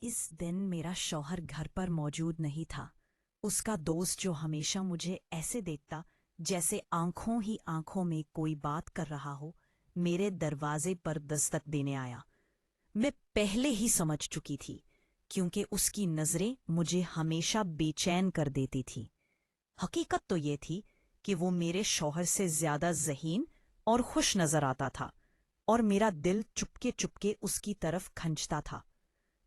इस दिन मेरा शौहर घर पर मौजूद नहीं था। उसका दोस्त जो हमेशा मुझे ऐसे देखता जैसे आंखों ही आंखों में कोई बात कर रहा हो, मेरे दरवाजे पर दस्तक देने आया। मैं पहले ही समझ चुकी थी, क्योंकि उसकी नजरें मुझे हमेशा बेचैन कर देती थी। हकीकत तो ये थी कि वो मेरे शौहर से ज्यादा ज़हीन और खुश नजर आता था, और मेरा दिल चुपके चुपके उसकी तरफ खंचता था।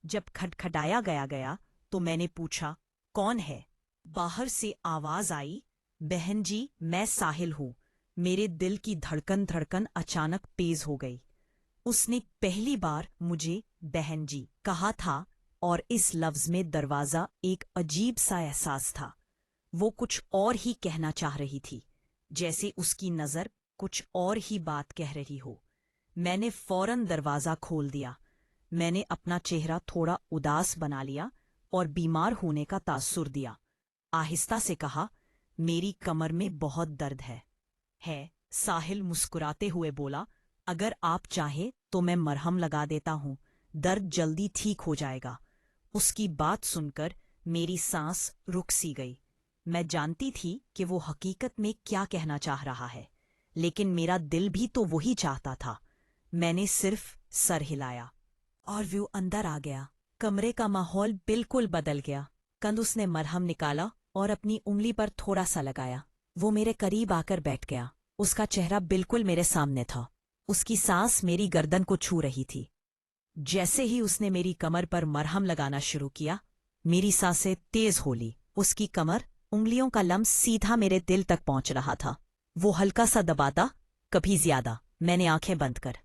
जब खटखटाया गया तो मैंने पूछा, कौन है? बाहर से आवाज आई, बहन जी, मैं साहिल हूं। मेरे दिल की धड़कन धड़कन अचानक तेज हो गई। उसने पहली बार मुझे बहन जी कहा था, और इस लफ्ज में दरवाजा एक अजीब सा एहसास था। वो कुछ और ही कहना चाह रही थी, जैसे उसकी नजर कुछ और ही बात कह रही हो। मैंने फौरन दरवाजा खोल दिया। मैंने अपना चेहरा थोड़ा उदास बना लिया और बीमार होने का तासुर दिया। आहिस्ता से कहा, मेरी कमर में बहुत दर्द है। साहिल मुस्कुराते हुए बोला, अगर आप चाहे तो मैं मरहम लगा देता हूं, दर्द जल्दी ठीक हो जाएगा। उसकी बात सुनकर मेरी सांस रुक सी गई। मैं जानती थी कि वो हकीकत में क्या कहना चाह रहा है, लेकिन मेरा दिल भी तो वही चाहता था। मैंने सिर्फ सर हिलाया और वो अंदर आ गया। कमरे का माहौल बिल्कुल बदल गया। कंदुस ने मरहम निकाला और अपनी उंगली पर थोड़ा सा लगाया। वो मेरे करीब आकर बैठ गया। उसका चेहरा बिल्कुल मेरे सामने था। उसकी सांस मेरी गर्दन को छू रही थी। जैसे ही उसने मेरी कमर पर मरहम लगाना शुरू किया, मेरी सांसें तेज हो ली। उसकी कमर, उंगलियों का लम्स सीधा मेरे दिल तक पहुंच रहा था। वो हल्का सा दबाता, कभी ज्यादा। मैंने आंखें बंद कर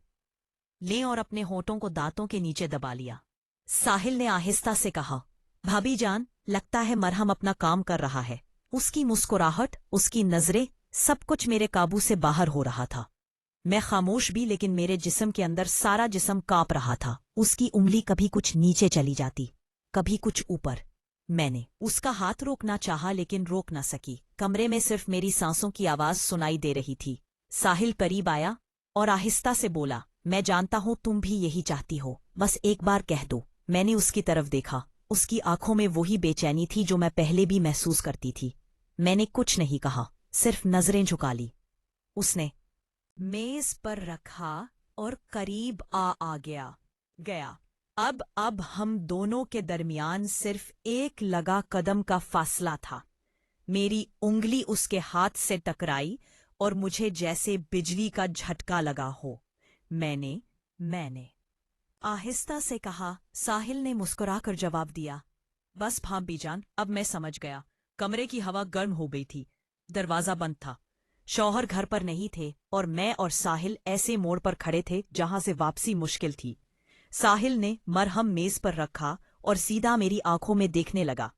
ले और अपने होठों को दांतों के नीचे दबा लिया। साहिल ने आहिस्ता से कहा, भाभी जान, लगता है मरहम अपना काम कर रहा है। उसकी मुस्कुराहट, उसकी नजरें, सब कुछ मेरे काबू से बाहर हो रहा था। मैं खामोश भी, लेकिन मेरे जिस्म के अंदर सारा जिस्म कांप रहा था। उसकी उंगली कभी कुछ नीचे चली जाती, कभी कुछ ऊपर। मैंने उसका हाथ रोकना चाहा, लेकिन रोक ना सकी। कमरे में सिर्फ मेरी सांसों की आवाज सुनाई दे रही थी। साहिल करीब आया और आहिस्ता से बोला, मैं जानता हूं तुम भी यही चाहती हो, बस एक बार कह दो। मैंने उसकी तरफ देखा। उसकी आंखों में वही बेचैनी थी जो मैं पहले भी महसूस करती थी। मैंने कुछ नहीं कहा, सिर्फ नजरें झुका ली। उसने मेज पर रखा और करीब आ गया। अब हम दोनों के दरमियान सिर्फ एक लगा कदम का फासला था। मेरी उंगली उसके हाथ से टकराई और मुझे जैसे बिजली का झटका लगा हो। मैंने आहिस्ता से कहा। साहिल ने मुस्कुराकर जवाब दिया, बस भाभी जान, अब मैं समझ गया। कमरे की हवा गर्म हो गई थी। दरवाजा बंद था। शौहर घर पर नहीं थे और मैं और साहिल ऐसे मोड़ पर खड़े थे जहां से वापसी मुश्किल थी। साहिल ने मरहम मेज पर रखा और सीधा मेरी आंखों में देखने लगा।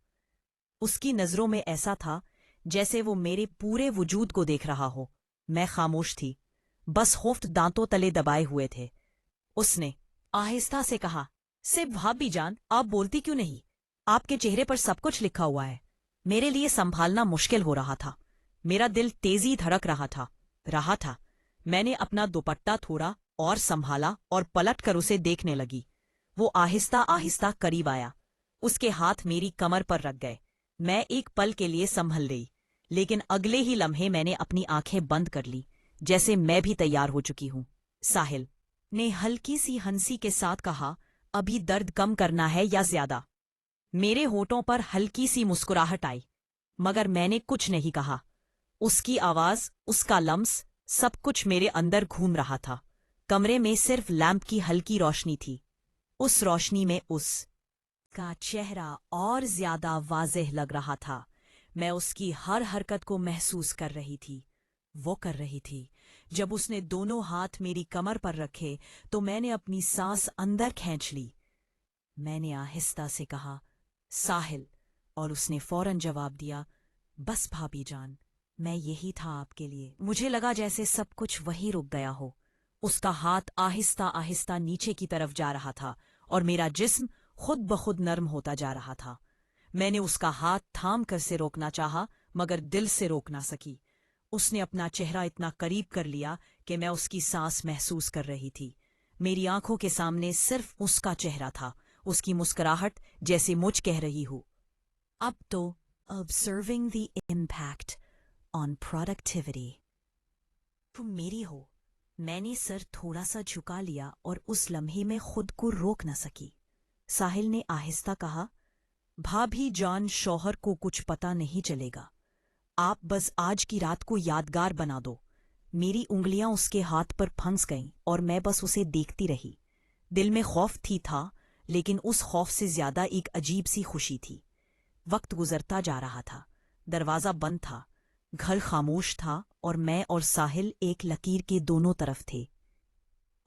उसकी नजरों में ऐसा था जैसे वो मेरे पूरे वजूद को देख रहा हो। मैं खामोश थी, बस होंठ दांतों तले दबाए हुए थे। उसने आहिस्ता से कहा, सिर्फ भाभी जान, आप बोलती क्यों नहीं? आपके चेहरे पर सब कुछ लिखा हुआ है। मेरे लिए संभालना मुश्किल हो रहा था। मेरा दिल तेजी धड़क रहा था। मैंने अपना दुपट्टा थोड़ा और संभाला और पलट कर उसे देखने लगी। वो आहिस्ता आहिस्ता करीब आया। उसके हाथ मेरी कमर पर रख गए। मैं एक पल के लिए संभल गई, लेकिन अगले ही लम्हे मैंने अपनी आंखें बंद कर ली, जैसे मैं भी तैयार हो चुकी हूं। साहिल ने हल्की सी हंसी के साथ कहा, अभी दर्द कम करना है या ज्यादा? मेरे होठों पर हल्की सी मुस्कुराहट आई, मगर मैंने कुछ नहीं कहा। उसकी आवाज, उसका लम्स, सब कुछ मेरे अंदर घूम रहा था। कमरे में सिर्फ लैंप की हल्की रोशनी थी। उस रोशनी में का चेहरा और ज्यादा वाज़ेह लग रहा था। मैं उसकी हर हरकत को महसूस कर रही थी। वो कर रही थी। जब उसने दोनों हाथ मेरी कमर पर रखे तो मैंने अपनी सांस अंदर खींच ली। मैंने आहिस्ता से कहा, साहिल, और उसने फौरन जवाब दिया, बस भाभी जान, मैं यही था आपके लिए। मुझे लगा जैसे सब कुछ वहीं रुक गया हो। उसका हाथ आहिस्ता आहिस्ता नीचे की तरफ जा रहा था और मेरा जिस्म खुद ब खुद नर्म होता जा रहा था। मैंने उसका हाथ थाम कर से रोकना चाहा, मगर दिल से रोक ना सकी। उसने अपना चेहरा इतना करीब कर लिया कि मैं उसकी सांस महसूस कर रही थी। मेरी आंखों के सामने सिर्फ उसका चेहरा था, اس کی مسکراہٹ جیسے مجھ کہہ رہی ہو اب تو observing the impact on productivity تم میری ہو۔ میں نے سر تھوڑا سا جھکا لیا اور اس لمحے میں خود کو روک نہ سکی۔ ساحل نے آہستہ کہا، بھابھی جان شوہر کو کچھ پتا نہیں چلے گا، آپ بس آج کی رات کو یادگار بنا دو۔ میری انگلیاں اس کے ہاتھ پر پھنس گئیں اور میں بس اسے دیکھتی رہی۔ دل میں خوف تھا لیکن اس خوف سے زیادہ ایک عجیب سی خوشی تھی۔ وقت گزرتا جا رہا تھا، دروازہ بند تھا، گھر خاموش تھا اور میں اور ساحل ایک لکیر کے دونوں طرف تھے۔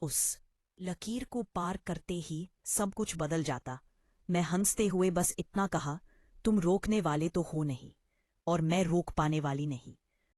اس لکیر کو پار کرتے ہی سب کچھ بدل جاتا۔ میں ہنستے ہوئے بس اتنا کہا، تم روکنے والے تو ہو نہیں اور میں روک پانے والی نہیں۔